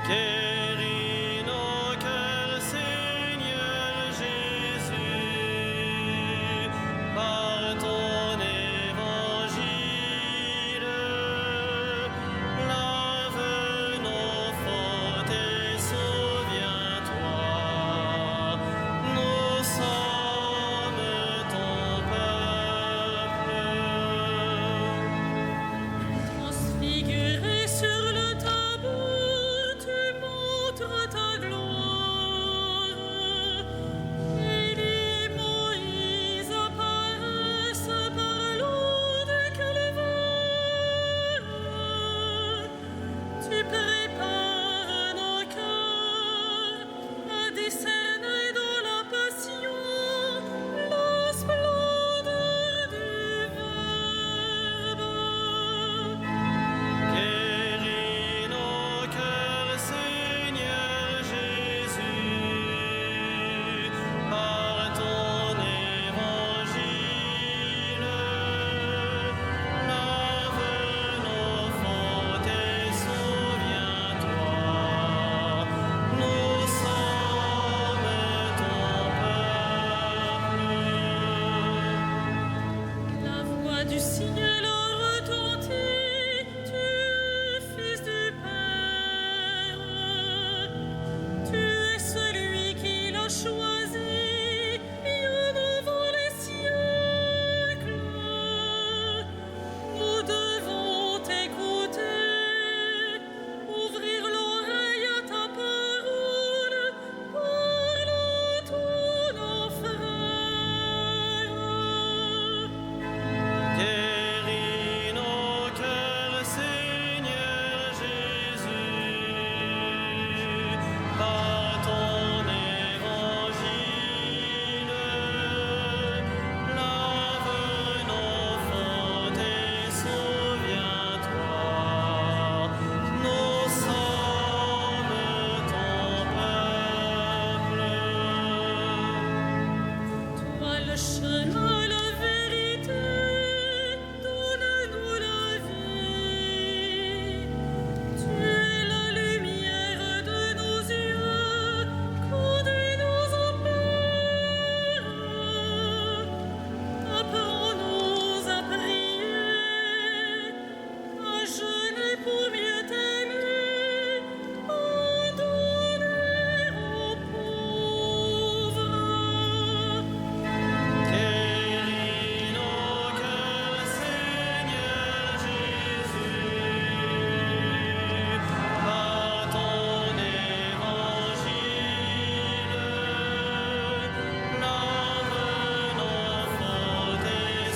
Guéris nos cœurs, Seigneur Jésus, par ton évangile. Lave nos fautes et souviens-toi, nous sommes ton peuple. Transfiguré sur le tableau, tu montres ta gloire. Élie et Moïse apparaissent par l'eau du calvaire. Tu prépares nos cœurs à discerner dans la passion la splendeur du Verbe. Guéris nos cœurs, Seigneur Jésus, par ton évangile. Lave nos fautes et souviens-toi, nous sommes ton peuple. La voix du ciel a retenti, tu es fils du Père. Tu es celui qu'il a choisi, bien avant les siècles. Nous devons t'écouter, ouvrir l'oreille à ta parole, parle à tous nos frères. Guéris nos cœurs, Seigneur Jésus, par ton évangile. Lave nos fautes et souviens-toi, nous sommes ton peuple. Toi le chemin, la vérité, donne-nous la vie. Tu es la lumière de nos yeux, conduis-nous en paix. Apprends-nous à prier, à jeûner pour mieux t'aimer, à donner aux pauvres. Guéris nos cœurs, Seigneur Jésus, par ton évangile. Lave nos fautes et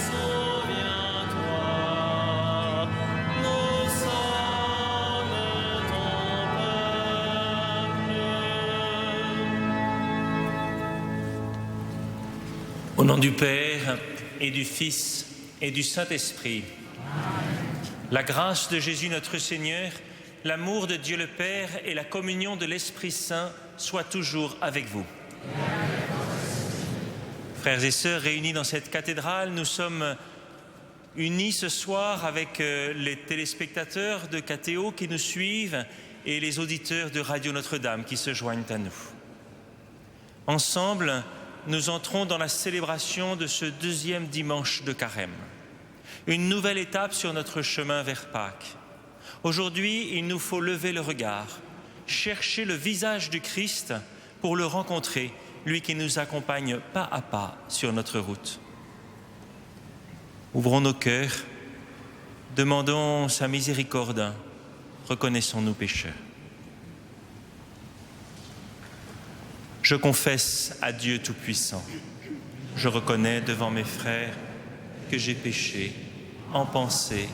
souviens-toi, nous sommes ton peuple. Au nom du Père et du Fils et du Saint-Esprit, la grâce de Jésus notre Seigneur, l'amour de Dieu le Père et la communion de l'Esprit Saint soient toujours avec vous. Frères et sœurs réunis dans cette cathédrale, nous sommes unis ce soir avec les téléspectateurs de KTO qui nous suivent et les auditeurs de Radio Notre-Dame qui se joignent à nous. Ensemble, nous entrons dans la célébration de ce deuxième dimanche de Carême. Une nouvelle étape sur notre chemin vers Pâques. Aujourd'hui, il nous faut lever le regard, chercher le visage du Christ pour le rencontrer, lui qui nous accompagne pas à pas sur notre route. Ouvrons nos cœurs, demandons sa miséricorde, reconnaissons nos pécheurs. Je confesse à Dieu Tout-Puissant, je reconnais devant mes frères que j'ai péché en pensée,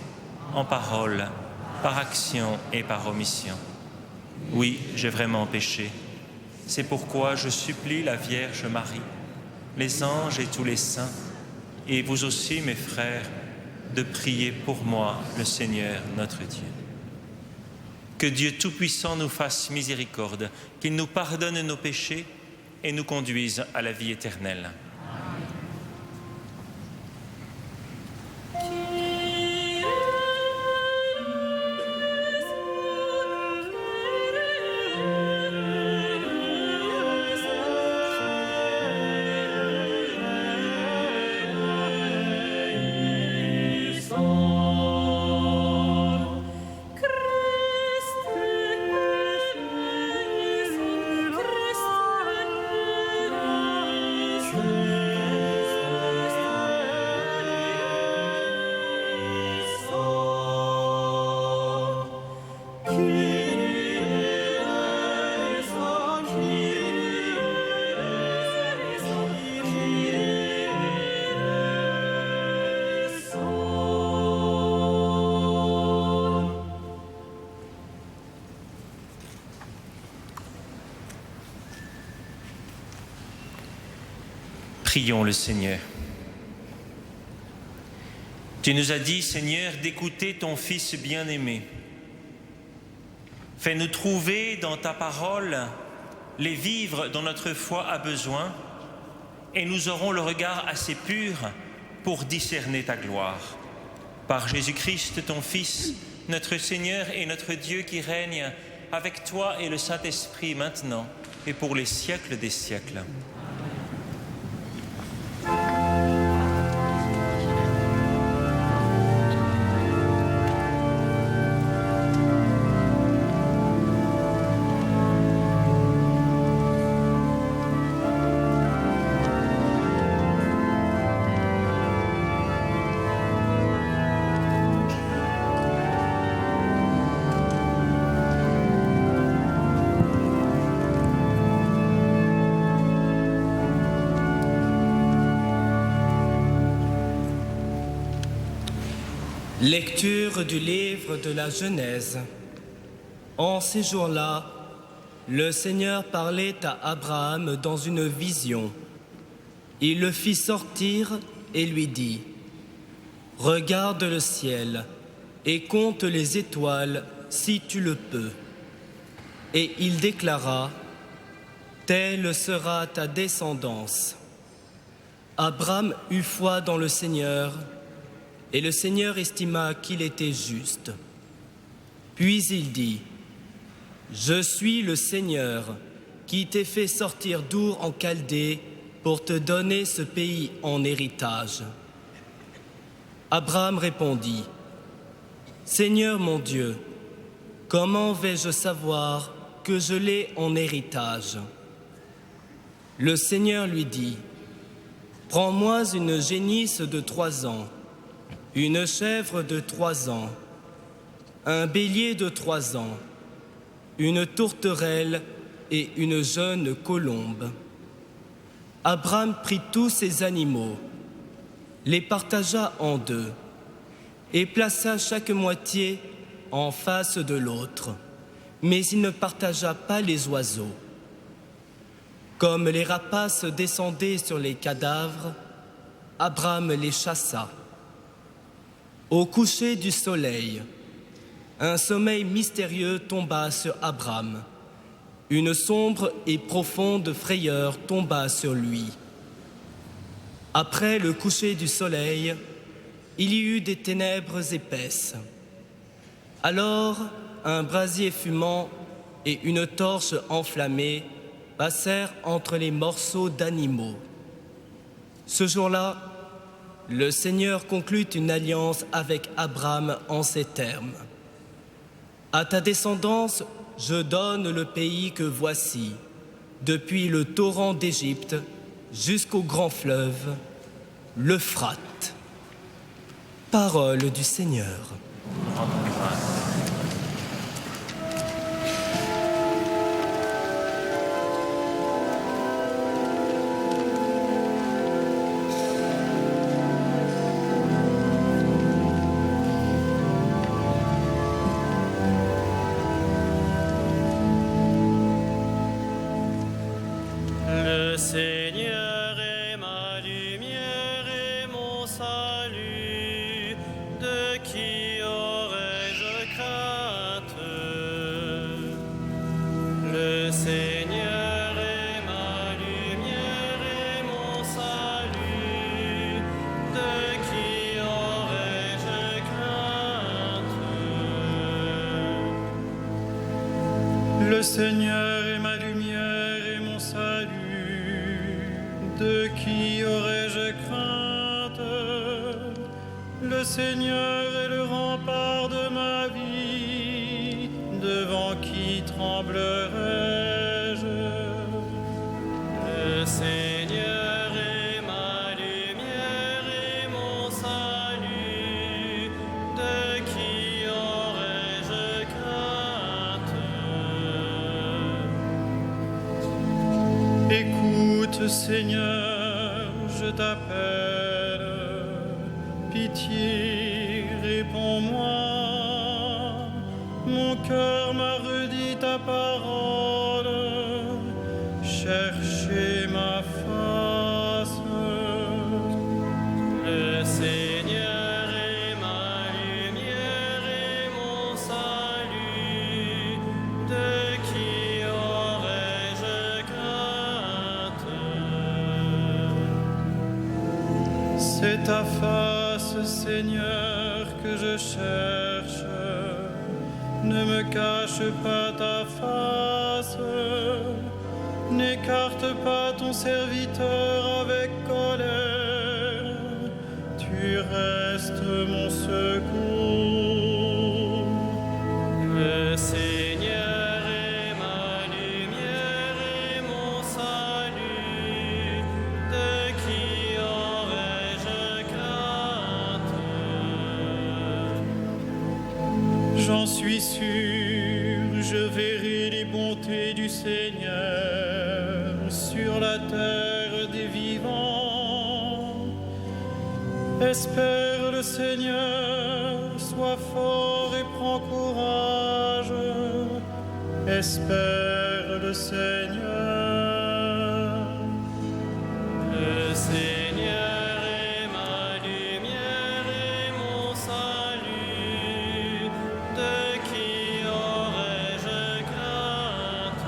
en parole, par action et par omission. Oui, j'ai vraiment péché. C'est pourquoi je supplie la Vierge Marie, les anges et tous les saints, et vous aussi, mes frères, de prier pour moi, le Seigneur notre Dieu. Que Dieu Tout-Puissant nous fasse miséricorde, qu'il nous pardonne nos péchés et nous conduise à la vie éternelle. Prions le Seigneur. Tu nous as dit, Seigneur, d'écouter ton Fils bien-aimé. Fais-nous trouver dans ta parole les vivres dont notre foi a besoin, et nous aurons le regard assez pur pour discerner ta gloire. Par Jésus-Christ, ton Fils, notre Seigneur et notre Dieu qui règne avec toi et le Saint-Esprit maintenant et pour les siècles des siècles. Lecture du livre de la Genèse. En ces jours-là, le Seigneur parlait à Abraham dans une vision. Il le fit sortir et lui dit : « Regarde le ciel et compte les étoiles si tu le peux. » Et il déclara : « Telle sera ta descendance. » Abraham eut foi dans le Seigneur, et le Seigneur estima qu'il était juste. Puis il dit : « Je suis le Seigneur qui t'ai fait sortir d'Our en Chaldée pour te donner ce pays en héritage. » Abraham répondit : « Seigneur mon Dieu, comment vais-je savoir que je l'ai en héritage ?» Le Seigneur lui dit : « Prends-moi une génisse de 3 ans, une chèvre de 3 ans, un bélier de 3 ans, une tourterelle et une jeune colombe. » Abraham prit tous ces animaux, les partagea en 2 et plaça chaque moitié en face de l'autre, mais il ne partagea pas les oiseaux. Comme les rapaces descendaient sur les cadavres, Abraham les chassa. Au coucher du soleil, un sommeil mystérieux tomba sur Abraham. Une sombre et profonde frayeur tomba sur lui. Après le coucher du soleil, il y eut des ténèbres épaisses. Alors, un brasier fumant et une torche enflammée passèrent entre les morceaux d'animaux. Ce jour-là, le Seigneur conclut une alliance avec Abraham en ces termes : « À ta descendance, je donne le pays que voici, depuis le torrent d'Égypte jusqu'au grand fleuve, l'Euphrate. » Parole du Seigneur. Le Seigneur est ma lumière et mon salut, de qui aurais-je crainte? Le Seigneur est ma lumière et mon salut, de qui aurais-je crainte? Le Seigneur est ma lumière et mon salut, de qui aurais-je crainte? Le Seigneur est le rempart de ma vie, devant qui tremblerais-je? Le Seigneur est ma lumière et mon salut, de qui aurais-je crainte? Écoute, Seigneur, je t'appelle. Pitié, réponds-moi. Mon cœur m'a redit ta parole. Cherchez ma face. grâce, Seigneur, que je cherche. Ne me cache pas ta face, n'écarte pas ton serviteur avec colère. Tu restes mon secours. Le Seigneur est ma lumière et mon salut. De qui aurais-je crainte? J'en suis sûr, je verrai les bontés du Seigneur sur la terre des vivants. Espère le Seigneur, sois fort et prends courage. Espère le Seigneur. Le Seigneur est ma lumière et mon salut. De qui aurais-je crainte?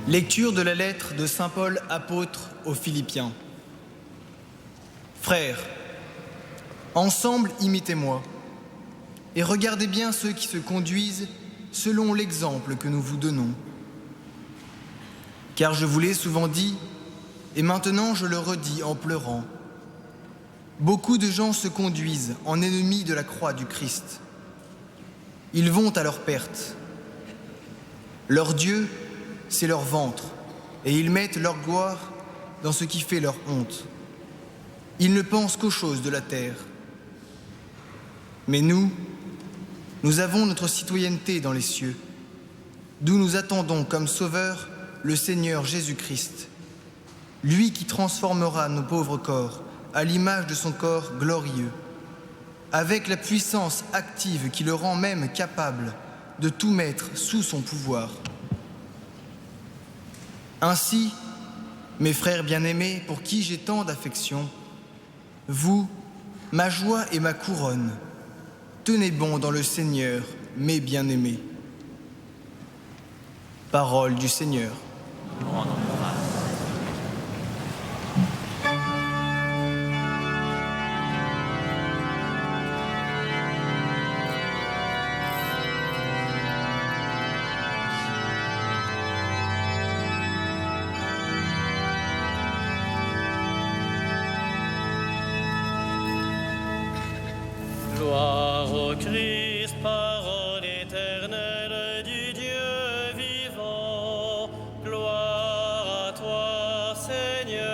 Lecture de la lettre de saint Paul apôtre aux Philippiens. Frères, ensemble imitez-moi, et regardez bien ceux qui se conduisent selon l'exemple que nous vous donnons. Car je vous l'ai souvent dit, et maintenant je le redis en pleurant, beaucoup de gens se conduisent en ennemis de la croix du Christ. Ils vont à leur perte. Leur Dieu, c'est leur ventre, et ils mettent leur gloire dans ce qui fait leur honte. Ils ne pensent qu'aux choses de la terre. Mais nous avons notre citoyenneté dans les cieux, d'où nous attendons comme sauveur le Seigneur Jésus-Christ, lui qui transformera nos pauvres corps à l'image de son corps glorieux, avec la puissance active qui le rend même capable de tout mettre sous son pouvoir. Ainsi, mes frères bien-aimés, pour qui j'ai tant d'affection, vous, ma joie et ma couronne, tenez bon dans le Seigneur, mes bien-aimés. Parole du Seigneur. Gloire au Christ, parole éternelle du Dieu vivant. Gloire à toi, Seigneur.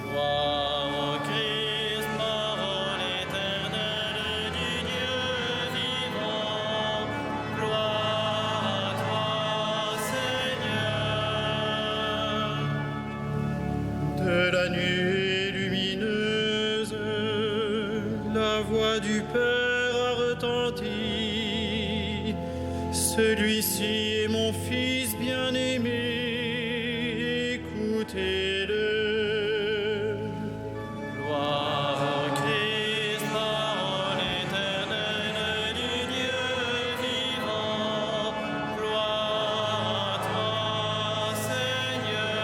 Gloire au Christ, parole éternelle du Dieu vivant. Gloire à toi, Seigneur. De la nuée lumineuse, la voix du Père a retenti. Celui-ci est mon Fils bien-aimé, écoutez-le. Gloire au Christ, parole éternelle du Dieu vivant. Gloire à toi, Seigneur.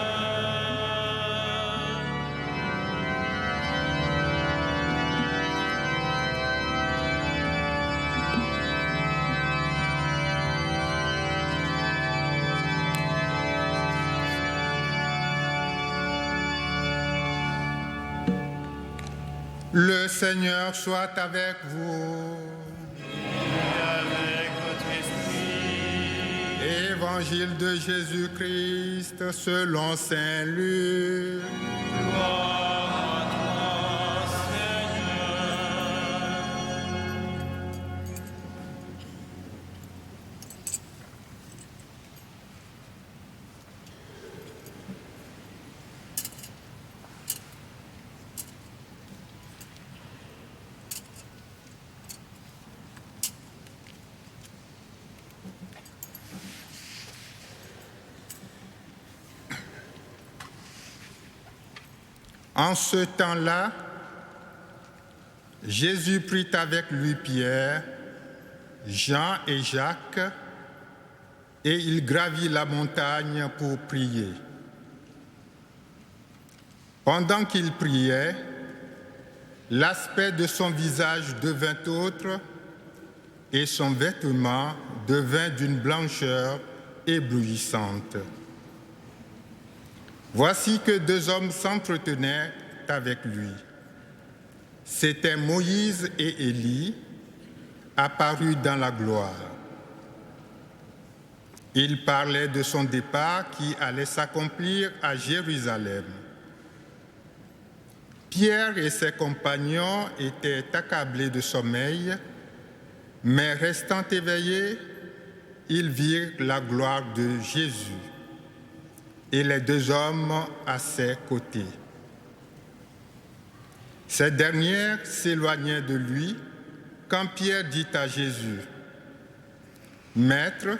Le Seigneur soit avec vous. Et avec votre esprit. Évangile de Jésus-Christ selon saint Luc. Gloire à toi, Seigneur. En ce temps-là, Jésus prit avec lui Pierre, Jean et Jacques, et il gravit la montagne pour prier. Pendant qu'il priait, l'aspect de son visage devint autre et son vêtement devint d'une blancheur éblouissante. Voici que 2 hommes s'entretenaient avec lui. C'étaient Moïse et Élie, apparus dans la gloire. Ils parlaient de son départ qui allait s'accomplir à Jérusalem. Pierre et ses compagnons étaient accablés de sommeil, mais restant éveillés, ils virent la gloire de Jésus et les 2 hommes à ses côtés. Ces dernières s'éloignaient de lui quand Pierre dit à Jésus, « Maître,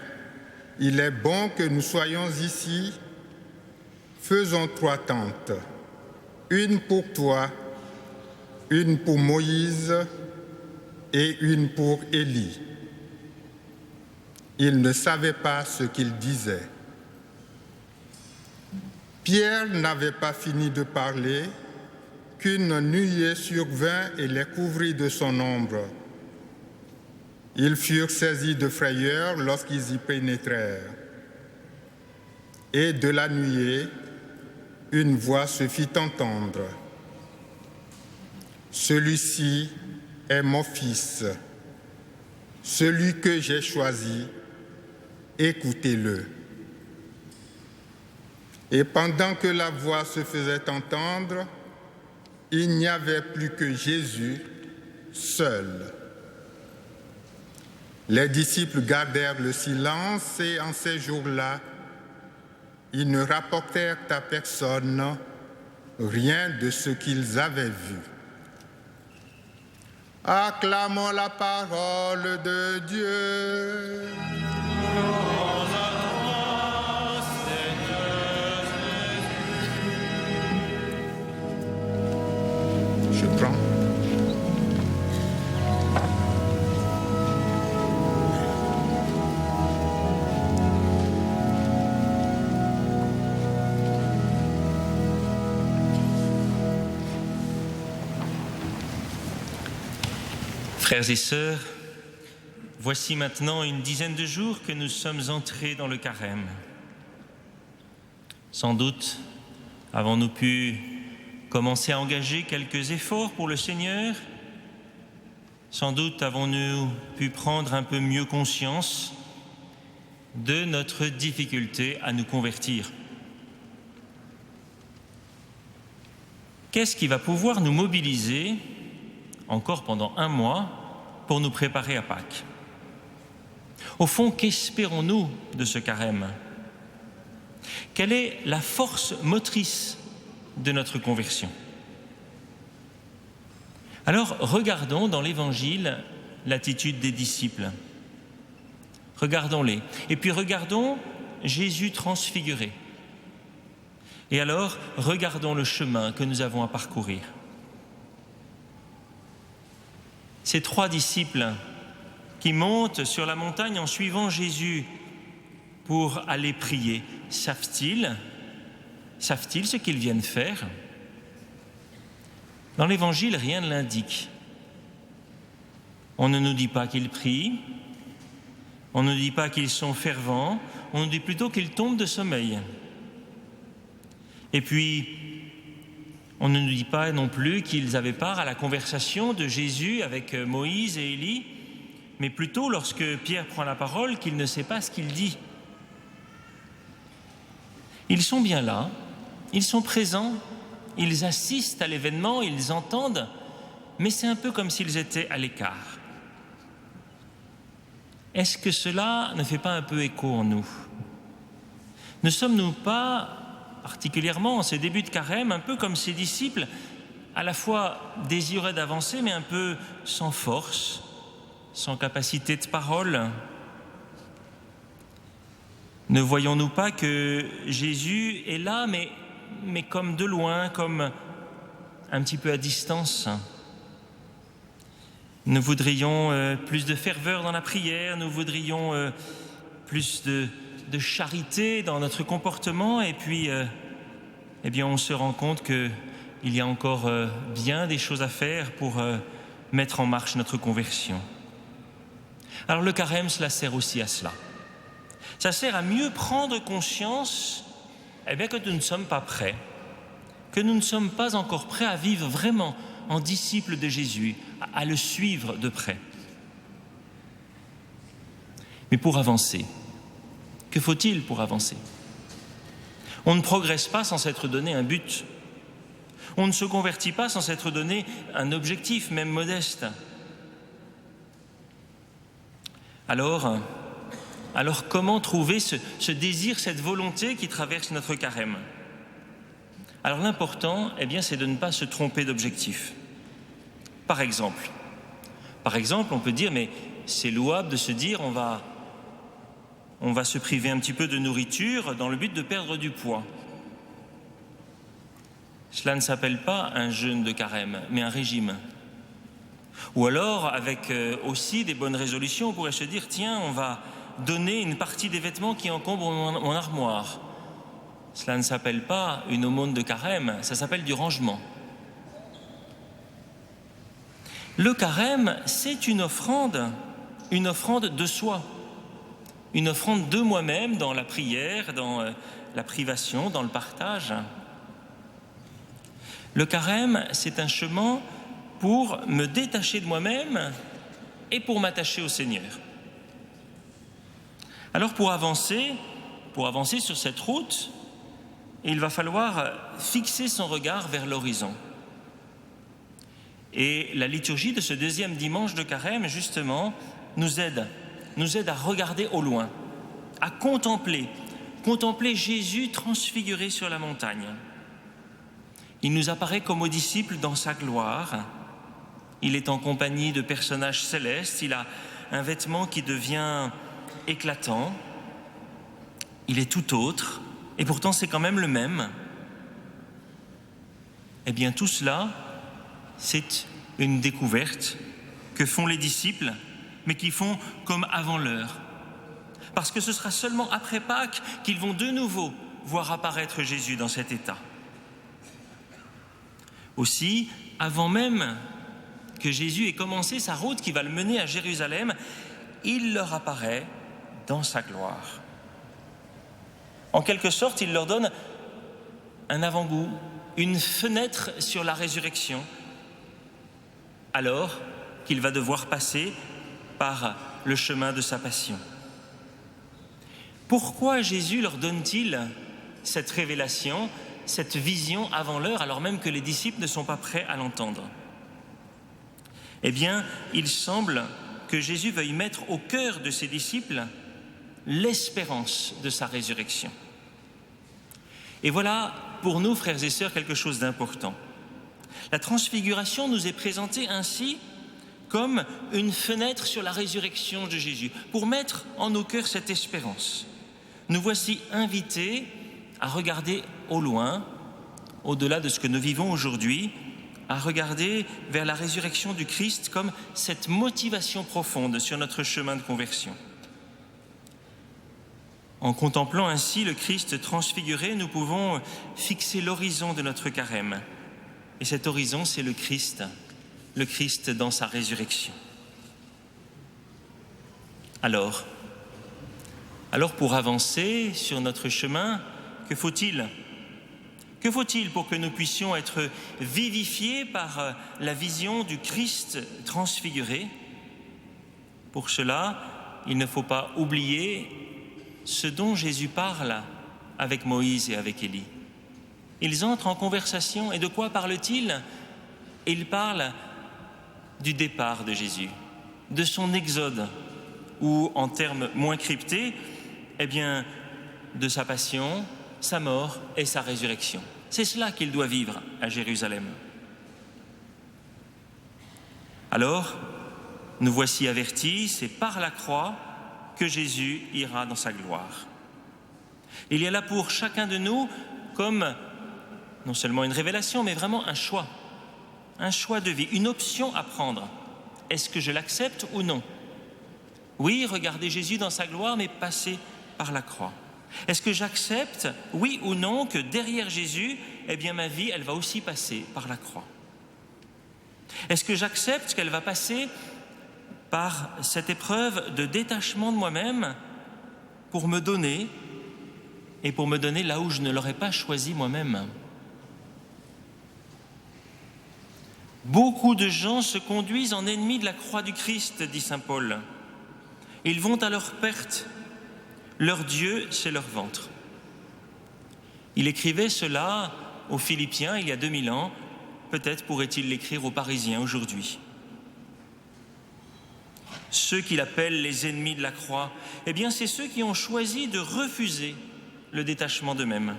il est bon que nous soyons ici. Faisons 3 tentes, une pour toi, une pour Moïse et une pour Élie. » Il ne savait pas ce qu'il disait. Pierre n'avait pas fini de parler qu'une nuée survint et les couvrit de son ombre. Ils furent saisis de frayeur lorsqu'ils y pénétrèrent. Et de la nuée, une voix se fit entendre. « Celui-ci est mon fils, celui que j'ai choisi, écoutez-le. » Et pendant que la voix se faisait entendre, il n'y avait plus que Jésus seul. Les disciples gardèrent le silence et en ces jours-là, ils ne rapportèrent à personne rien de ce qu'ils avaient vu. Acclamons la parole de Dieu. Je prends. Frères et sœurs, voici maintenant une dizaine de jours que nous sommes entrés dans le carême. Sans doute avons-nous pu commencer à engager quelques efforts pour le Seigneur. Sans doute avons-nous pu prendre un peu mieux conscience de notre difficulté à nous convertir. Qu'est-ce qui va pouvoir nous mobiliser encore pendant 1 mois pour nous préparer à Pâques? Au fond, qu'espérons-nous de ce carême? Quelle est la force motrice de notre conversion? Alors, regardons dans l'Évangile l'attitude des disciples. Regardons-les. Et puis regardons Jésus transfiguré. Et alors, regardons le chemin que nous avons à parcourir. Ces 3 disciples qui montent sur la montagne en suivant Jésus pour aller prier, savent-ils ce qu'ils viennent faire? Dans l'Évangile, rien ne l'indique. On ne nous dit pas qu'ils prient, on ne nous dit pas qu'ils sont fervents, on nous dit plutôt qu'ils tombent de sommeil. Et puis, on ne nous dit pas non plus qu'ils avaient part à la conversation de Jésus avec Moïse et Élie, mais plutôt lorsque Pierre prend la parole qu'il ne sait pas ce qu'il dit. Ils sont bien là, ils sont présents, ils assistent à l'événement, ils entendent, mais c'est un peu comme s'ils étaient à l'écart. Est-ce que cela ne fait pas un peu écho en nous? Ne sommes-nous pas, particulièrement en ces débuts de carême, un peu comme ces disciples, à la fois désireux d'avancer, mais un peu sans force, sans capacité de parole? Ne voyons-nous pas que Jésus est là, mais comme de loin, comme un petit peu à distance. Nous voudrions plus de ferveur dans la prière, nous voudrions plus de charité dans notre comportement, et puis eh bien, on se rend compte qu'il y a encore bien des choses à faire pour mettre en marche notre conversion. Alors le carême, cela sert aussi à cela. Ça sert à mieux prendre conscience eh bien, que nous ne sommes pas prêts, que nous ne sommes pas encore prêts à vivre vraiment en disciples de Jésus, à le suivre de près. Mais pour avancer, que faut-il pour avancer? On ne progresse pas sans s'être donné un but. On ne se convertit pas sans s'être donné un objectif, même modeste. Alors comment trouver ce désir, cette volonté qui traverse notre carême? Alors l'important, eh bien, c'est de ne pas se tromper d'objectif. Par exemple, on peut dire, mais c'est louable de se dire on va se priver un petit peu de nourriture dans le but de perdre du poids. Cela ne s'appelle pas un jeûne de carême, mais un régime. Ou alors, avec aussi des bonnes résolutions, on pourrait se dire, tiens, on va donner une partie des vêtements qui encombrent mon armoire. Cela ne s'appelle pas une aumône de carême, ça s'appelle du rangement. Le carême, c'est une offrande de soi, une offrande de moi-même dans la prière, dans la privation, dans le partage. Le carême, c'est un chemin pour me détacher de moi-même et pour m'attacher au Seigneur. Alors pour avancer sur cette route, il va falloir fixer son regard vers l'horizon. Et la liturgie de ce deuxième dimanche de carême, justement, nous aide à regarder au loin, à contempler Jésus transfiguré sur la montagne. Il nous apparaît comme aux disciples dans sa gloire. Il est en compagnie de personnages célestes, il a un vêtement qui devient éclatant, il est tout autre, et pourtant c'est quand même le même. Eh bien tout cela, c'est une découverte que font les disciples, mais qui font comme avant l'heure. Parce que ce sera seulement après Pâques qu'ils vont de nouveau voir apparaître Jésus dans cet état. Aussi, avant même que Jésus ait commencé sa route qui va le mener à Jérusalem, il leur apparaît dans sa gloire. En quelque sorte, il leur donne un avant-goût, une fenêtre sur la résurrection, alors qu'il va devoir passer par le chemin de sa passion. Pourquoi Jésus leur donne-t-il cette révélation, cette vision avant l'heure, alors même que les disciples ne sont pas prêts à l'entendre? Eh bien, il semble que Jésus veuille mettre au cœur de ses disciples l'espérance de sa résurrection. Et voilà, pour nous, frères et sœurs, quelque chose d'important. La transfiguration nous est présentée ainsi comme une fenêtre sur la résurrection de Jésus, pour mettre en nos cœurs cette espérance. Nous voici invités à regarder au loin, au-delà de ce que nous vivons aujourd'hui, à regarder vers la résurrection du Christ comme cette motivation profonde sur notre chemin de conversion. En contemplant ainsi le Christ transfiguré, nous pouvons fixer l'horizon de notre carême. Et cet horizon, c'est le Christ dans sa résurrection. Alors pour avancer sur notre chemin, que faut-il ? Que faut-il pour que nous puissions être vivifiés par la vision du Christ transfiguré ? Pour cela, il ne faut pas oublier ce dont Jésus parle avec Moïse et avec Élie. Ils entrent en conversation, et de quoi parlent-ils ? Ils parlent du départ de Jésus, de son exode, ou en termes moins cryptés, eh bien, de sa passion, sa mort et sa résurrection. C'est cela qu'il doit vivre à Jérusalem. Alors, nous voici avertis, c'est par la croix que Jésus ira dans sa gloire. Il y a là pour chacun de nous comme non seulement une révélation, mais vraiment un choix. un choix de vie, une option à prendre. Est-ce que je l'accepte ou non? Oui, regarder Jésus dans sa gloire, mais passer par la croix. Est-ce que j'accepte, oui ou non, que derrière Jésus, eh bien ma vie, elle va aussi passer par la croix? Est-ce que j'accepte qu'elle va passer par cette épreuve de détachement de moi-même pour me donner, et pour me donner là où je ne l'aurais pas choisi moi-même? Beaucoup de gens se conduisent en ennemis de la croix du Christ, dit saint Paul. Ils vont à leur perte. Leur Dieu, c'est leur ventre. Il écrivait cela aux Philippiens il y a 2000 ans. Peut-être pourrait-il l'écrire aux Parisiens aujourd'hui. Ceux qu'il appelle les ennemis de la croix, eh bien, c'est ceux qui ont choisi de refuser le détachement d'eux-mêmes.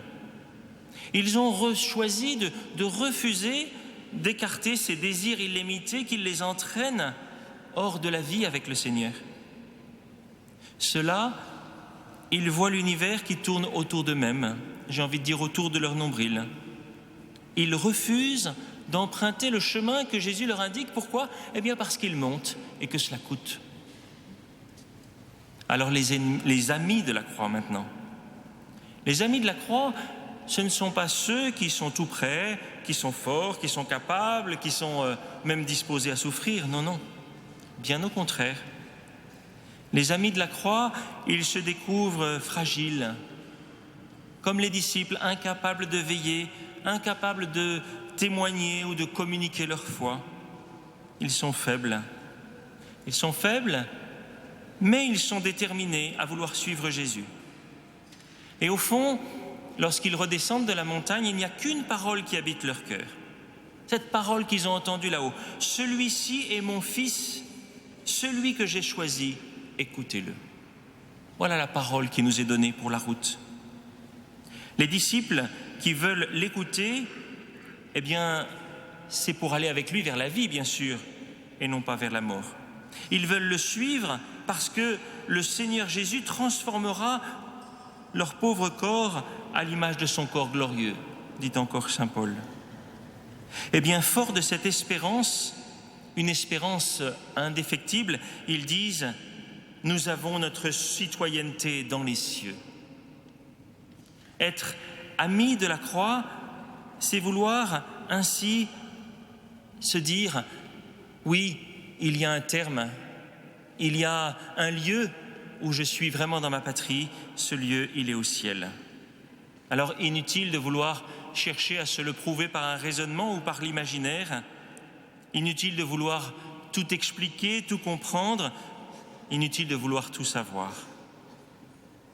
Ils ont choisi de refuser d'écarter ces désirs illimités qui les entraînent hors de la vie avec le Seigneur. Ceux-là, ils voient l'univers qui tourne autour d'eux-mêmes, j'ai envie de dire autour de leur nombril. Ils refusent d'emprunter le chemin que Jésus leur indique. Pourquoi? Eh bien parce qu'ils montent et que cela coûte. Alors les amis de la croix maintenant. Les amis de la croix, ce ne sont pas ceux qui sont tout prêts, qui sont forts, qui sont capables, qui sont même disposés à souffrir. Non, non. Bien au contraire. Les amis de la croix, ils se découvrent fragiles, comme les disciples, incapables de veiller, incapables de témoigner ou de communiquer leur foi. Ils sont faibles. Ils sont faibles, mais ils sont déterminés à vouloir suivre Jésus. Et au fond, lorsqu'ils redescendent de la montagne, il n'y a qu'une parole qui habite leur cœur. Cette parole qu'ils ont entendue là-haut. « Celui-ci est mon fils, celui que j'ai choisi, écoutez-le. » Voilà la parole qui nous est donnée pour la route. Les disciples qui veulent l'écouter, eh bien, c'est pour aller avec lui vers la vie, bien sûr, et non pas vers la mort. Ils veulent le suivre parce que le Seigneur Jésus transformera leur pauvre corps à l'image de son corps glorieux, dit encore saint Paul. Eh bien, fort de cette espérance, une espérance indéfectible, ils disent « Nous avons notre citoyenneté dans les cieux ». Être ami de la croix, c'est vouloir ainsi se dire « Oui, il y a un terme, il y a un lieu où je suis vraiment dans ma patrie, ce lieu, il est au ciel. » Alors, inutile de vouloir chercher à se le prouver par un raisonnement ou par l'imaginaire, inutile de vouloir tout expliquer, tout comprendre, inutile de vouloir tout savoir.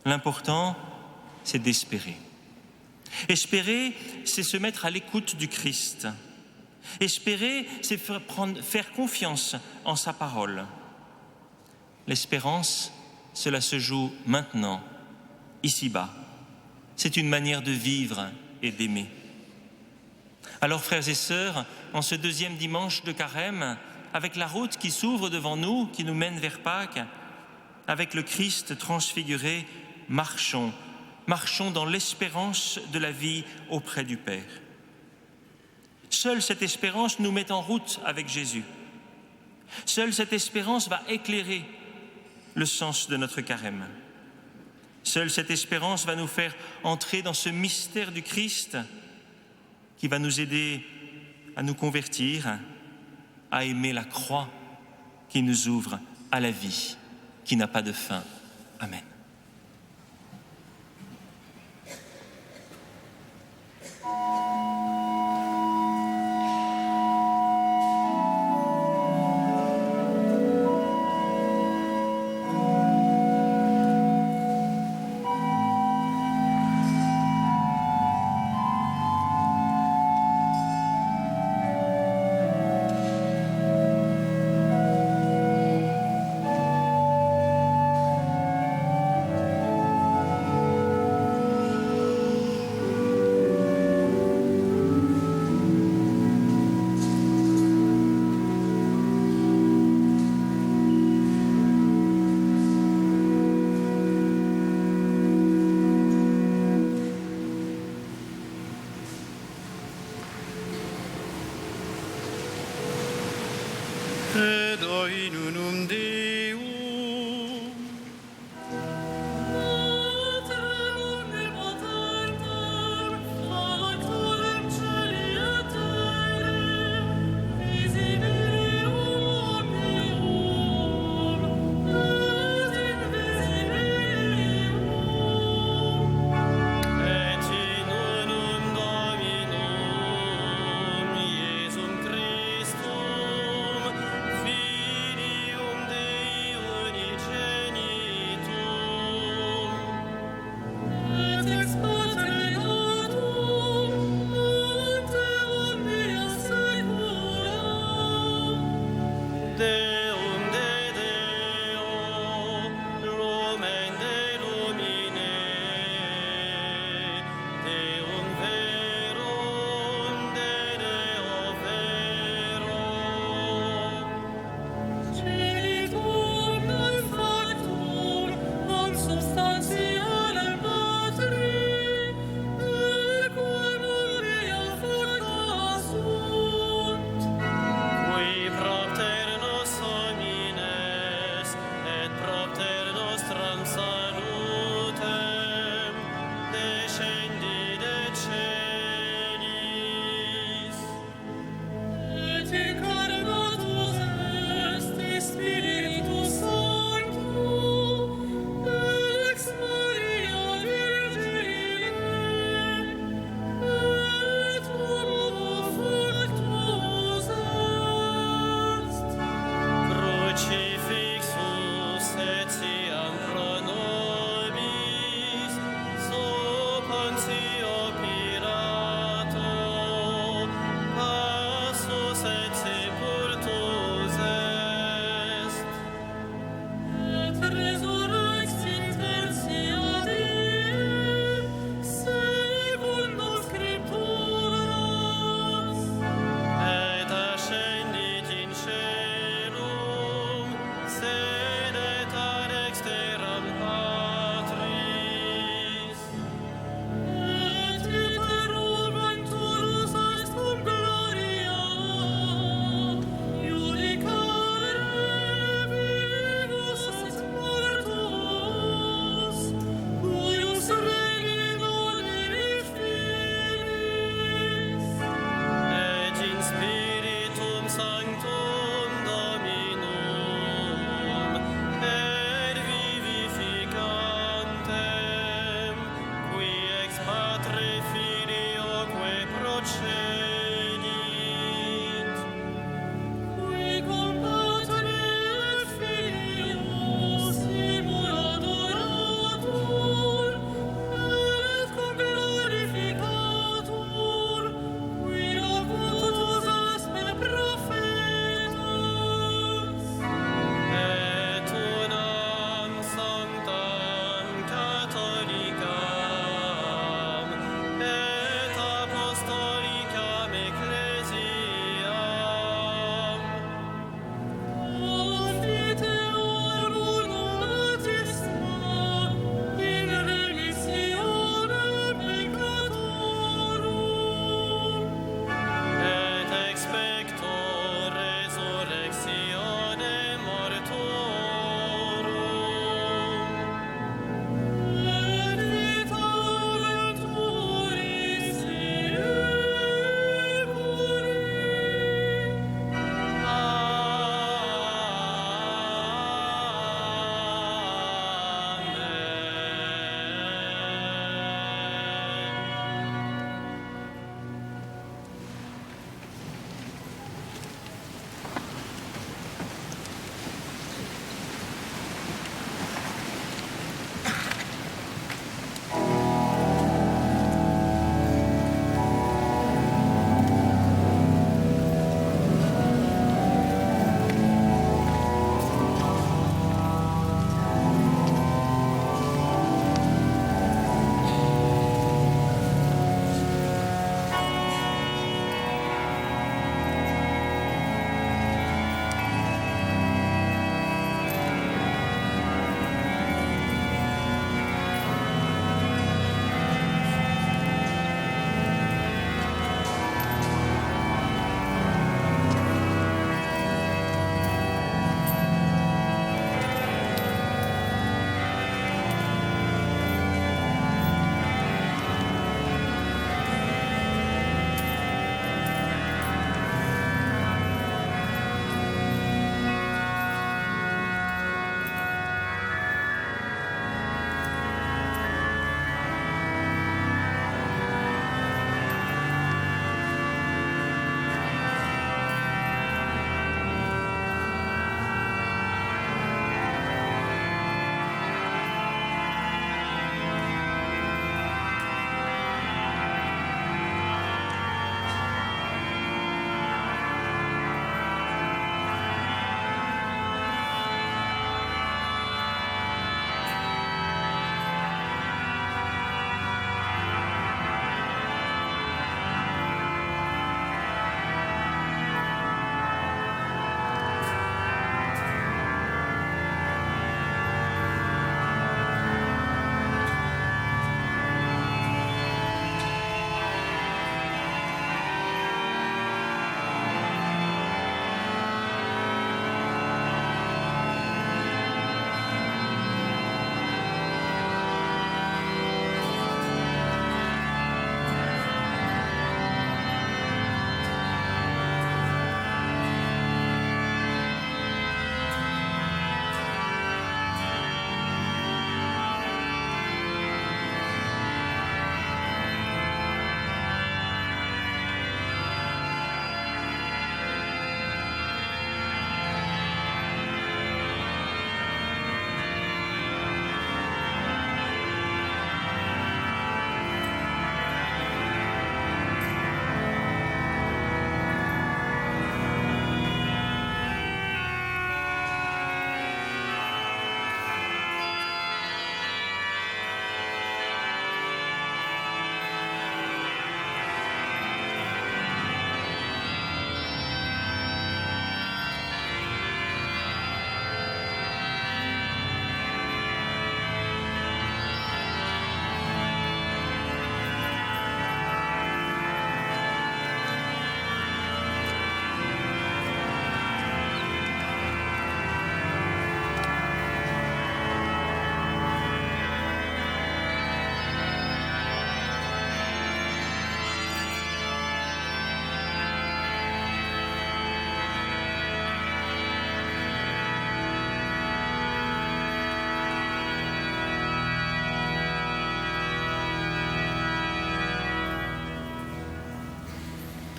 L'important, c'est d'espérer. Espérer, c'est se mettre à l'écoute du Christ. Espérer, c'est faire confiance en sa parole. L'espérance, cela se joue maintenant, ici-bas. C'est une manière de vivre et d'aimer. Alors, frères et sœurs, en ce deuxième dimanche de Carême, avec la route qui s'ouvre devant nous, qui nous mène vers Pâques, avec le Christ transfiguré, marchons dans l'espérance de la vie auprès du Père. Seule cette espérance nous met en route avec Jésus. Seule cette espérance va éclairer le sens de notre carême. Seule cette espérance va nous faire entrer dans ce mystère du Christ qui va nous aider à nous convertir, à aimer la croix qui nous ouvre à la vie qui n'a pas de fin. Amen.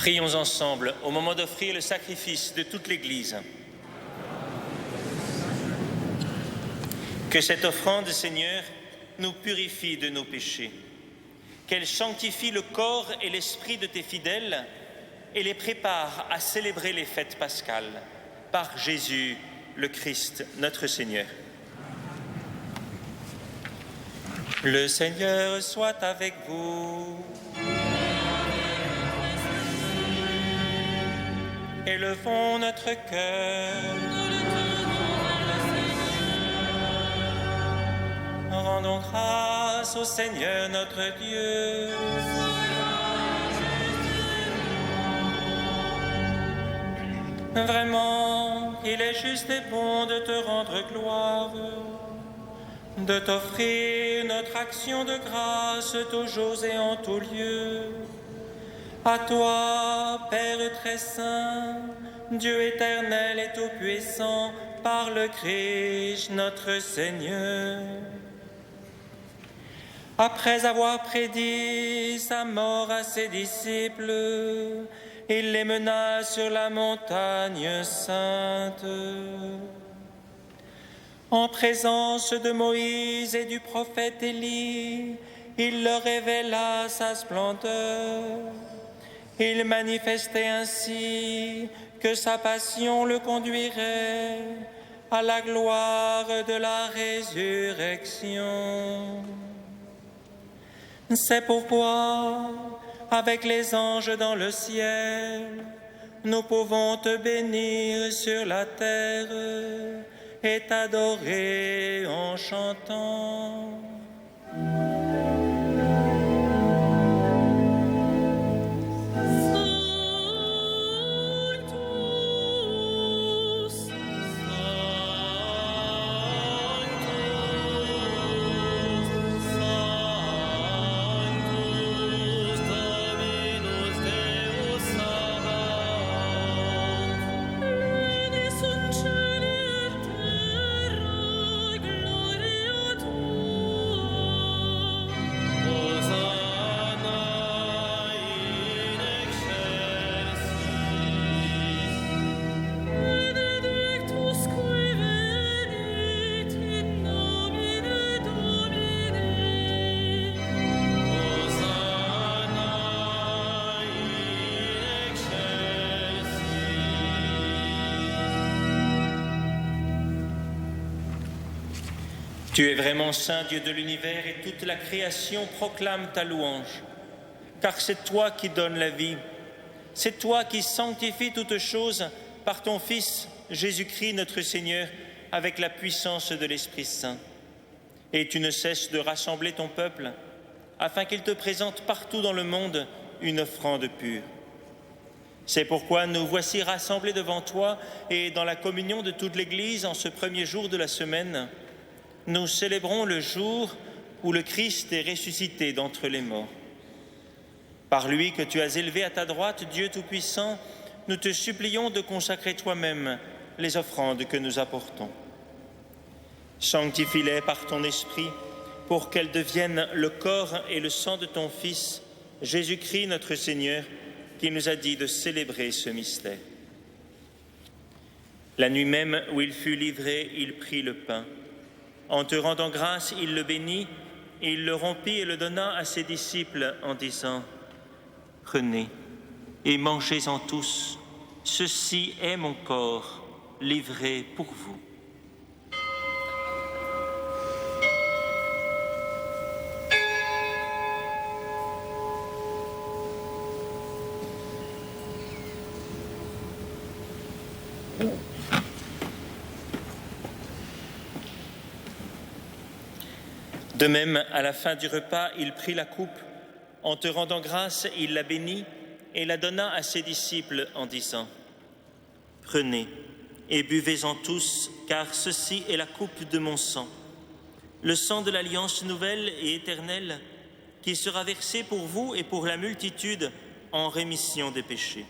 Prions ensemble au moment d'offrir le sacrifice de toute l'Église. Que cette offrande, Seigneur, nous purifie de nos péchés, qu'elle sanctifie le corps et l'esprit de tes fidèles et les prépare à célébrer les fêtes pascales par Jésus le Christ, notre Seigneur. Le Seigneur soit avec vous. Élevons notre cœur. Rendons grâce au Seigneur notre Dieu. Vraiment, il est juste et bon de te rendre gloire, de t'offrir notre action de grâce toujours et en tout lieu. À toi, Père très saint, Dieu éternel et tout-puissant, par le Christ notre Seigneur. Après avoir prédit sa mort à ses disciples, il les mena sur la montagne sainte. En présence de Moïse et du prophète Élie, il leur révéla sa splendeur. Il manifestait ainsi que sa passion le conduirait à la gloire de la résurrection. C'est pourquoi, avec les anges dans le ciel, nous pouvons te bénir sur la terre et t'adorer en chantant. Tu es vraiment saint, Dieu de l'univers, et toute la création proclame ta louange. Car c'est toi qui donnes la vie, c'est toi qui sanctifies toutes choses par ton Fils, Jésus-Christ notre Seigneur, avec la puissance de l'Esprit Saint. Et tu ne cesses de rassembler ton peuple, afin qu'il te présente partout dans le monde une offrande pure. C'est pourquoi nous voici rassemblés devant toi, et dans la communion de toute l'Église, en ce premier jour de la semaine, nous célébrons le jour où le Christ est ressuscité d'entre les morts. Par lui que tu as élevé à ta droite, Dieu Tout-Puissant, nous te supplions de consacrer toi-même les offrandes que nous apportons. Sanctifie-les par ton esprit pour qu'elles deviennent le corps et le sang de ton Fils, Jésus-Christ notre Seigneur, qui nous a dit de célébrer ce mystère. La nuit même où il fut livré, il prit le pain. En te rendant grâce, il le bénit, et il le rompit et le donna à ses disciples en disant « Prenez et mangez-en tous, ceci est mon corps livré pour vous. » De même, à la fin du repas, il prit la coupe. En te rendant grâce, il la bénit et la donna à ses disciples en disant « Prenez et buvez-en tous, car ceci est la coupe de mon sang, le sang de l'alliance nouvelle et éternelle, qui sera versé pour vous et pour la multitude en rémission des péchés.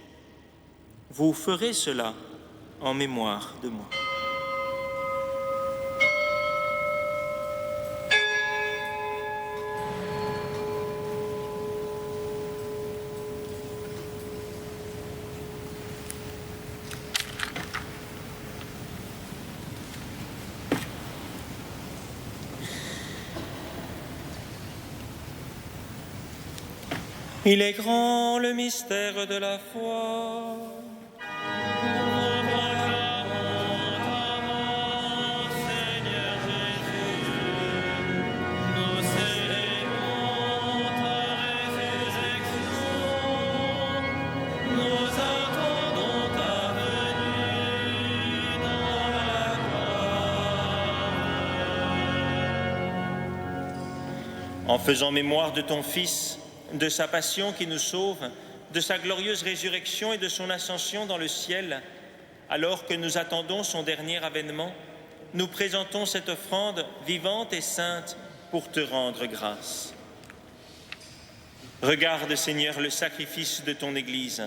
Vous ferez cela en mémoire de moi. » Il est grand le mystère de la foi. Seigneur Jésus, nous célébrons ta résurrection, nous attendons ta venue dans la gloire. En faisant mémoire de ton Fils, de sa passion qui nous sauve, de sa glorieuse résurrection et de son ascension dans le ciel, alors que nous attendons son dernier avènement, nous présentons cette offrande vivante et sainte pour te rendre grâce. Regarde, Seigneur, le sacrifice de ton Église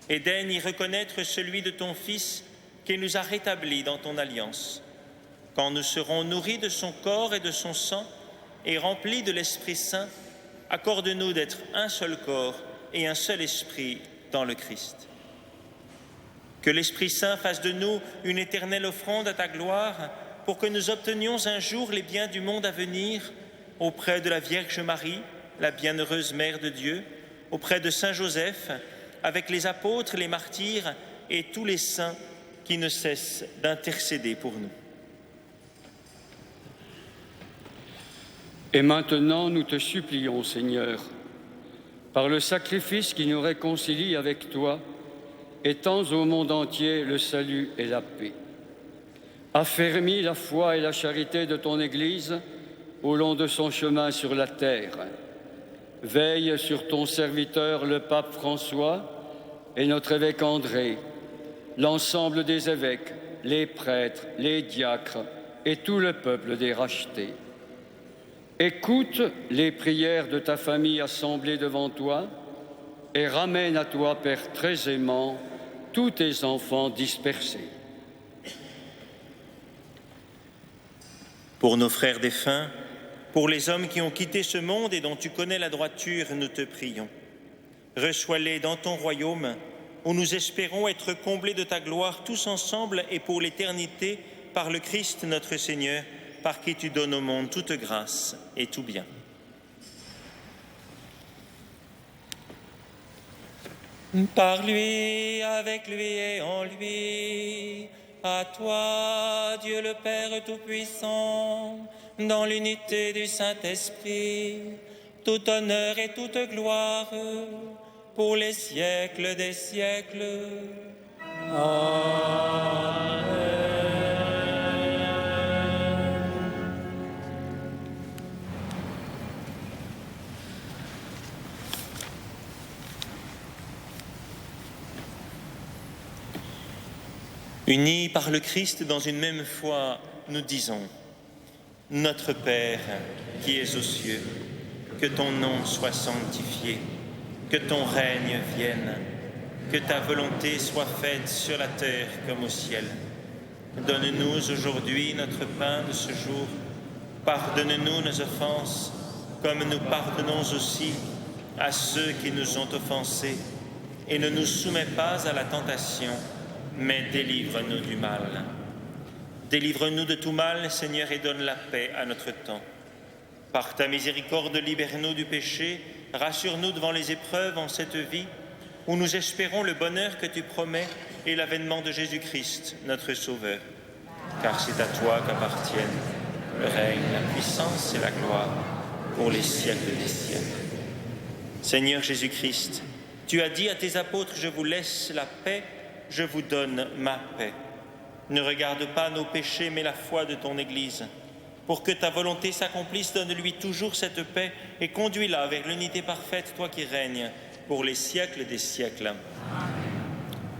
et daigne y reconnaître celui de ton Fils qui nous a rétablis dans ton alliance. Quand nous serons nourris de son corps et de son sang et remplis de l'Esprit Saint, accorde-nous d'être un seul corps et un seul esprit dans le Christ. Que l'Esprit Saint fasse de nous une éternelle offrande à ta gloire pour que nous obtenions un jour les biens du monde à venir auprès de la Vierge Marie, la bienheureuse Mère de Dieu, auprès de Saint Joseph, avec les apôtres, les martyrs et tous les saints qui ne cessent d'intercéder pour nous. Et maintenant, nous te supplions, Seigneur, par le sacrifice qui nous réconcilie avec toi, étends au monde entier le salut et la paix. Affermis la foi et la charité de ton Église au long de son chemin sur la terre. Veille sur ton serviteur, le pape François, et notre évêque André, l'ensemble des évêques, les prêtres, les diacres et tout le peuple des rachetés. Écoute les prières de ta famille assemblée devant toi et ramène à toi, Père très aimant, tous tes enfants dispersés. Pour nos frères défunts, pour les hommes qui ont quitté ce monde et dont tu connais la droiture, nous te prions. Reçois-les dans ton royaume, où nous espérons être comblés de ta gloire tous ensemble et pour l'éternité, par le Christ notre Seigneur, par qui tu donnes au monde toute grâce et tout bien. Par lui, avec lui et en lui, à toi, Dieu le Père Tout-Puissant, dans l'unité du Saint-Esprit, tout honneur et toute gloire, pour les siècles des siècles. Amen. Unis par le Christ dans une même foi, nous disons: Notre Père qui es aux cieux, que ton nom soit sanctifié, que ton règne vienne, que ta volonté soit faite sur la terre comme au ciel. Donne-nous aujourd'hui notre pain de ce jour. Pardonne-nous nos offenses, comme nous pardonnons aussi à ceux qui nous ont offensés. Et ne nous soumets pas à la tentation, mais délivre-nous du mal. Délivre-nous de tout mal, Seigneur, et donne la paix à notre temps. Par ta miséricorde, libère-nous du péché, rassure-nous devant les épreuves en cette vie, où nous espérons le bonheur que tu promets et l'avènement de Jésus-Christ, notre Sauveur. Car c'est à toi qu'appartiennent le règne, la puissance et la gloire pour les siècles des siècles. Seigneur Jésus-Christ, tu as dit à tes apôtres: je vous laisse la paix, je vous donne ma paix. Ne regarde pas nos péchés, mais la foi de ton Église. Pour que ta volonté s'accomplisse, donne-lui toujours cette paix et conduis-la vers l'unité parfaite, toi qui règnes pour les siècles des siècles.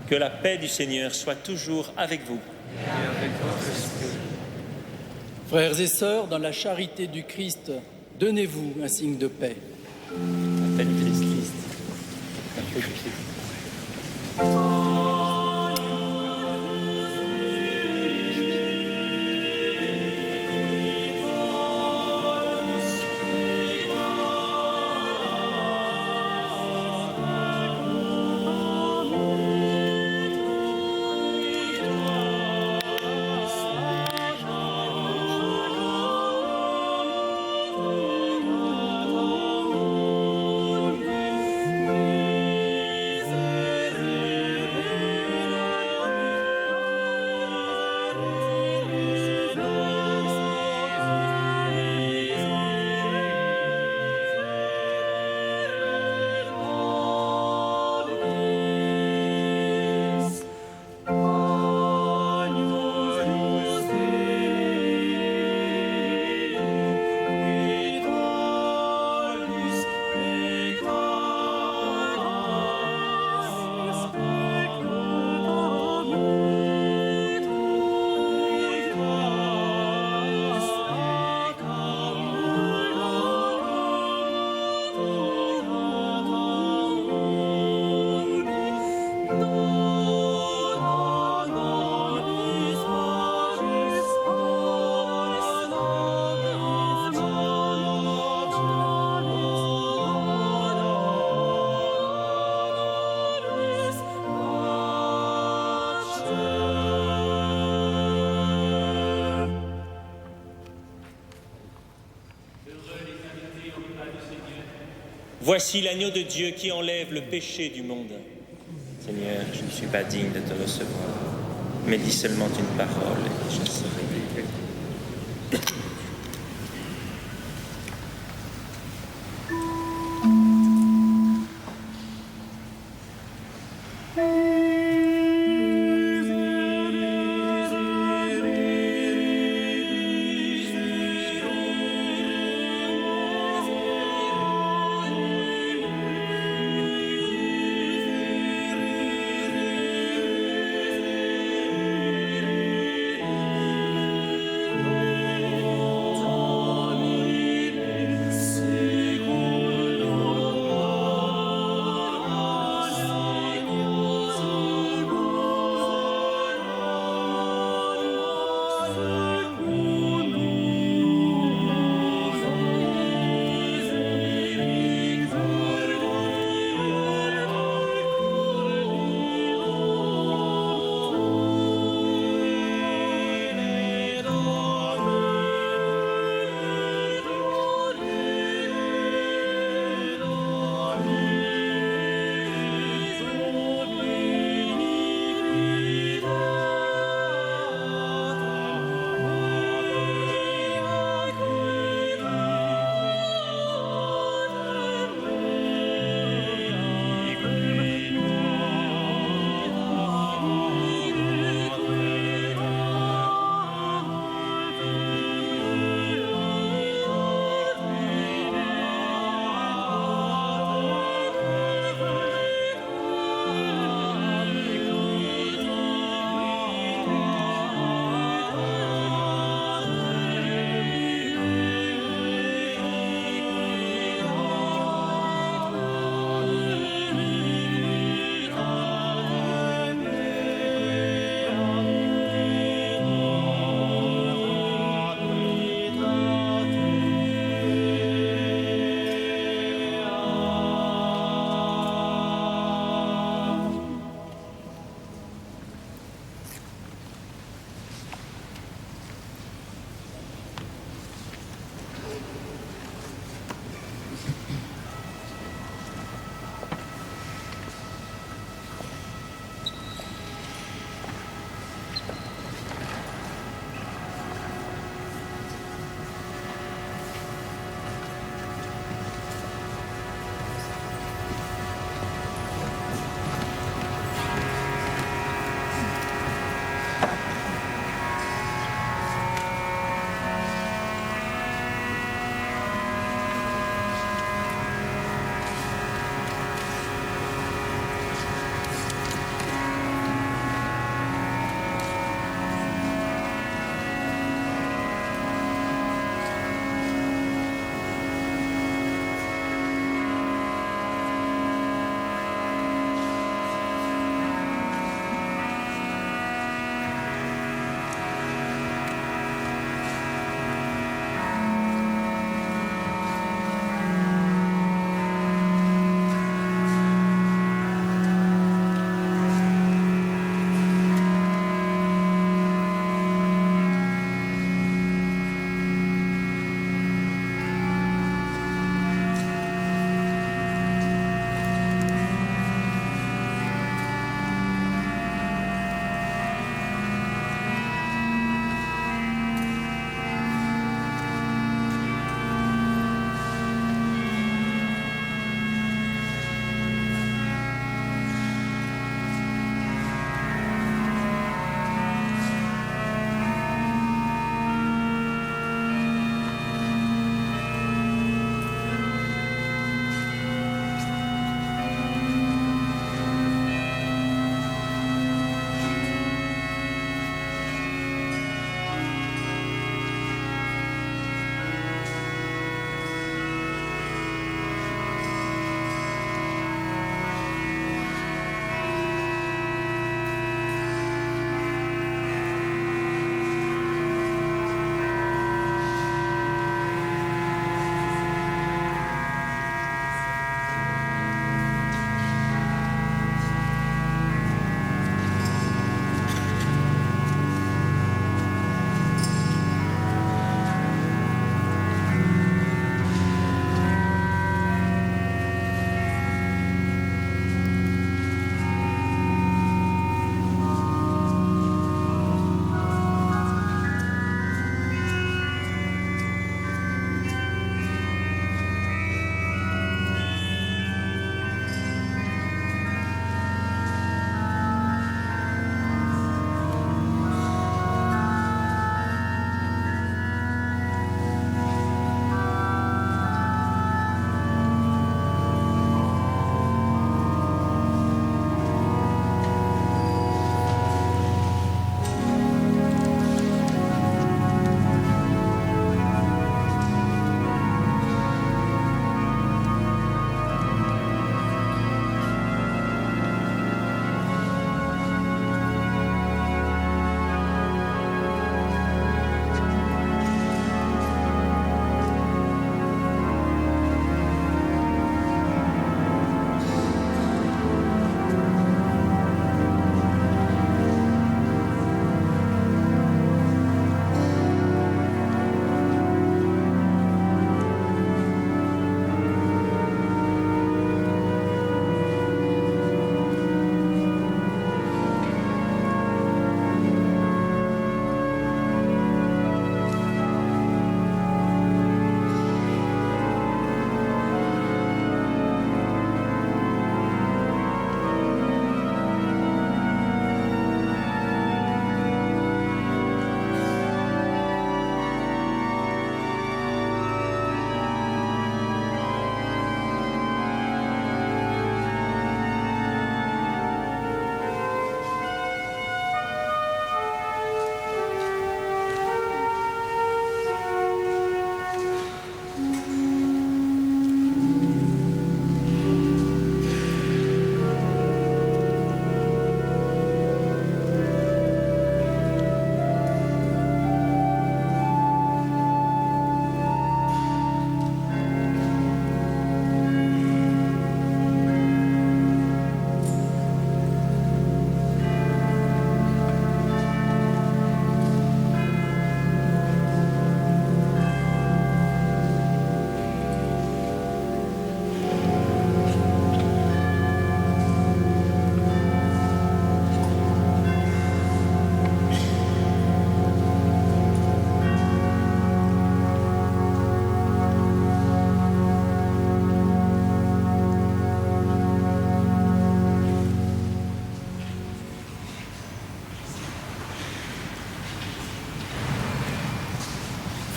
Que la paix du Seigneur soit toujours avec vous. Et avec votre esprit. Frères et sœurs, dans la charité du Christ, donnez-vous un signe de paix. La paix du Christ. La paix du Christ. Voici l'agneau de Dieu qui enlève le péché du monde. Seigneur, je ne suis pas digne de te recevoir, mais dis seulement une parole et je serai guéri.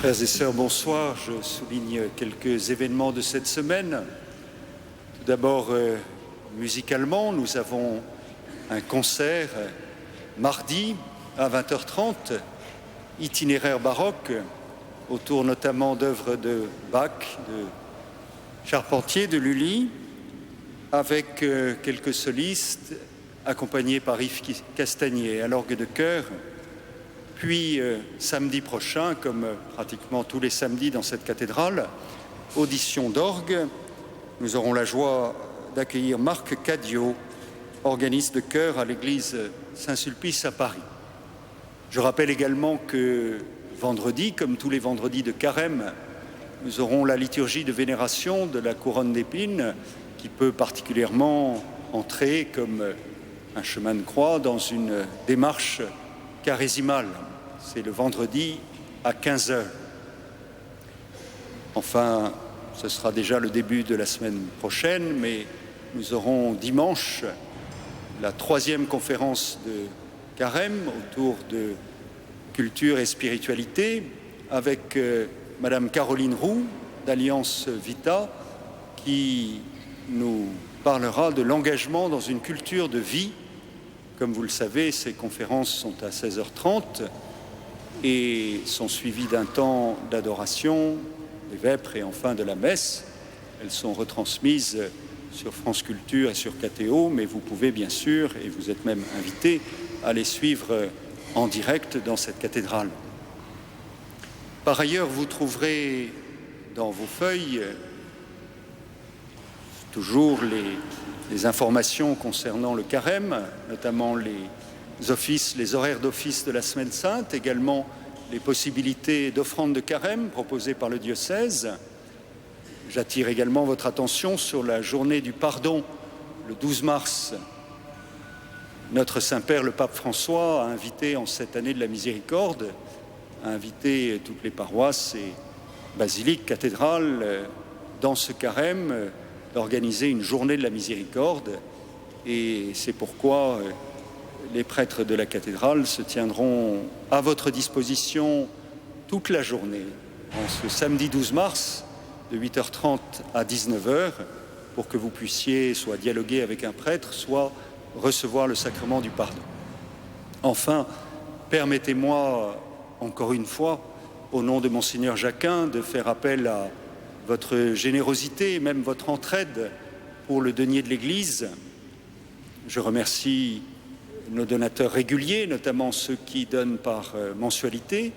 Frères et sœurs, bonsoir. Je souligne quelques événements de cette semaine. Tout d'abord, musicalement, nous avons un concert mardi à 20h30, itinéraire baroque, autour notamment d'œuvres de Bach, de Charpentier, de Lully, avec quelques solistes accompagnés par Yves Castagnier à l'orgue de chœur. Puis samedi prochain, comme pratiquement tous les samedis dans cette cathédrale, audition d'orgue. Nous aurons la joie d'accueillir Marc Cadio, organiste de chœur à l'église Saint-Sulpice à Paris. Je rappelle également que vendredi, comme tous les vendredis de Carême, nous aurons la liturgie de vénération de la couronne d'épines qui peut particulièrement entrer comme un chemin de croix dans une démarche charésimale. C'est le vendredi à 15h. Enfin, ce sera déjà le début de la semaine prochaine, mais nous aurons dimanche la 3e conférence de Carême autour de culture et spiritualité avec Madame Caroline Roux d'Alliance Vita qui nous parlera de l'engagement dans une culture de vie. Comme vous le savez, ces conférences sont à 16h30 et sont suivies d'un temps d'adoration, des vêpres et enfin de la messe. Elles sont retransmises sur France Culture et sur KTO, mais vous pouvez bien sûr, et vous êtes même invités, à les suivre en direct dans cette cathédrale. Par ailleurs, vous trouverez dans vos feuilles toujours les informations concernant le carême, notamment les offices, les horaires d'office de la Semaine Sainte, également les possibilités d'offrande de carême proposées par le diocèse. J'attire également votre attention sur la journée du pardon, le 12 mars. Notre Saint-Père, le pape François, a invité en cette année de la miséricorde, a invité toutes les paroisses et basiliques, cathédrales, dans ce carême, d'organiser une journée de la miséricorde. Et c'est pourquoi les prêtres de la cathédrale se tiendront à votre disposition toute la journée, en ce samedi 12 mars, de 8h30 à 19h, pour que vous puissiez soit dialoguer avec un prêtre, soit recevoir le sacrement du pardon. Enfin, permettez-moi, encore une fois, au nom de Monseigneur Jacquin, de faire appel à votre générosité et même votre entraide pour le denier de l'Église. Je remercie nos donateurs réguliers, notamment ceux qui donnent par mensualité.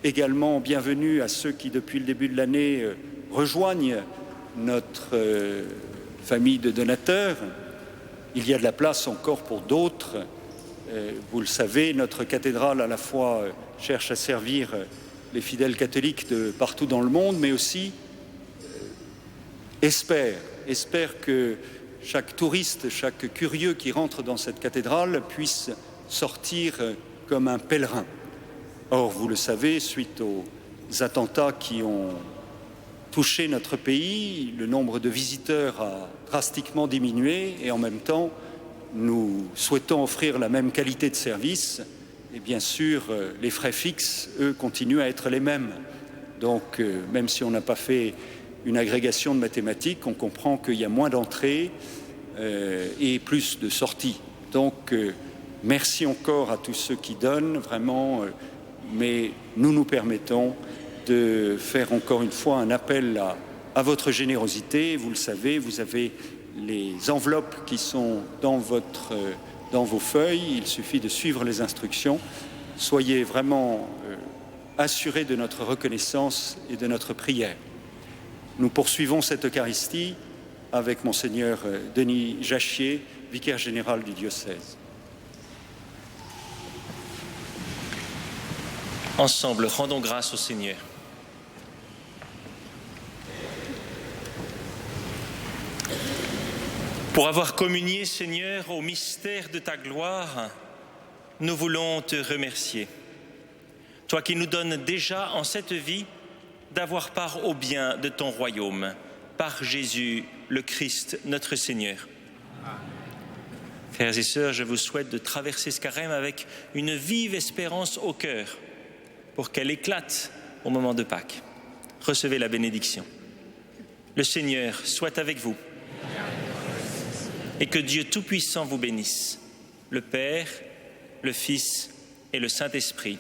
Également, bienvenue à ceux qui, depuis le début de l'année, rejoignent notre famille de donateurs. Il y a de la place encore pour d'autres. Vous le savez, notre cathédrale à la fois cherche à servir les fidèles catholiques de partout dans le monde, mais aussi espère que chaque touriste, chaque curieux qui rentre dans cette cathédrale puisse sortir comme un pèlerin. Or, vous le savez, suite aux attentats qui ont touché notre pays, le nombre de visiteurs a drastiquement diminué et en même temps, nous souhaitons offrir la même qualité de service et bien sûr, les frais fixes, eux, continuent à être les mêmes. Donc, même si on n'a pas fait une agrégation de mathématiques, on comprend qu'il y a moins d'entrées et plus de sorties. Donc, merci encore à tous ceux qui donnent, vraiment, mais nous permettons de faire encore une fois un appel à votre générosité. Vous le savez, vous avez les enveloppes qui sont dans vos feuilles. Il suffit de suivre les instructions. Soyez vraiment assurés de notre reconnaissance et de notre prière. Nous poursuivons cette Eucharistie avec Monseigneur Denis Jachier, vicaire général du diocèse. Ensemble, rendons grâce au Seigneur. Pour avoir communié, Seigneur, au mystère de ta gloire, nous voulons te remercier. Toi qui nous donnes déjà en cette vie d'avoir part au bien de ton royaume, par Jésus, le Christ, notre Seigneur. Frères et sœurs, je vous souhaite de traverser ce carême avec une vive espérance au cœur, pour qu'elle éclate au moment de Pâques. Recevez la bénédiction. Le Seigneur soit avec vous et que Dieu Tout-Puissant vous bénisse, le Père, le Fils et le Saint-Esprit.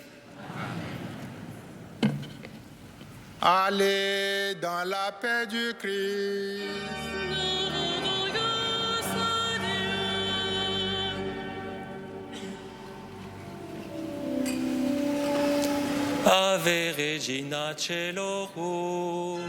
Allez dans la paix du Christ. Ave Regina Caelorum.